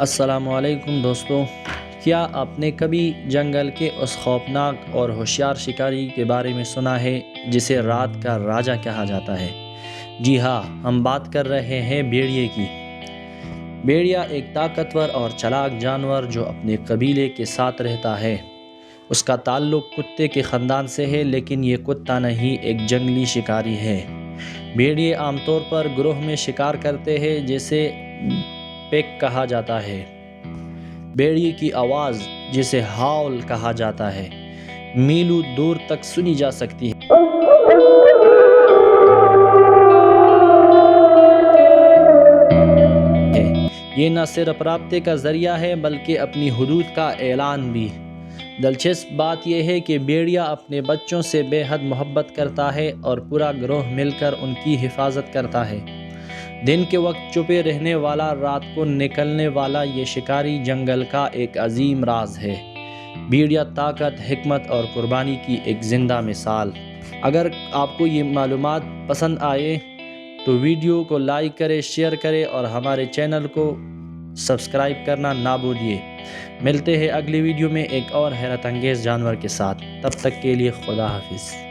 السلام علیکم دوستو، کیا آپ نے کبھی جنگل کے اس خوفناک اور ہوشیار شکاری کے بارے میں سنا ہے جسے رات کا راجا کہا جاتا ہے؟ جی ہاں، ہم بات کر رہے ہیں بھیڑیے کی۔ بھیڑیا ایک طاقتور اور چالاک جانور جو اپنے قبیلے کے ساتھ رہتا ہے۔ اس کا تعلق کتے کے خاندان سے ہے، لیکن یہ کتا نہیں، ایک جنگلی شکاری ہے۔ بھیڑیے عام طور پر گروہ میں شکار کرتے ہیں، جسے پیک کہا جاتا ہے۔ بھیڑیے کی آواز، جسے ہاؤل کہا جاتا ہے، میلوں دور تک سنی جا سکتی ہے۔ یہ نہ صرف رابطے کا ذریعہ ہے بلکہ اپنی حدود کا اعلان بھی۔ دلچسپ بات یہ ہے کہ بھیڑیا اپنے بچوں سے بے حد محبت کرتا ہے اور پورا گروہ مل کر ان کی حفاظت کرتا ہے۔ دن کے وقت چھپے رہنے والا، رات کو نکلنے والا، یہ شکاری جنگل کا ایک عظیم راز ہے۔ بھیڑیا طاقت، حکمت اور قربانی کی ایک زندہ مثال۔ اگر آپ کو یہ معلومات پسند آئے تو ویڈیو کو لائک کریں، شیئر کریں اور ہمارے چینل کو سبسکرائب کرنا نہ بھولیے۔ ملتے ہیں اگلی ویڈیو میں ایک اور حیرت انگیز جانور کے ساتھ۔ تب تک کے لیے خدا حافظ۔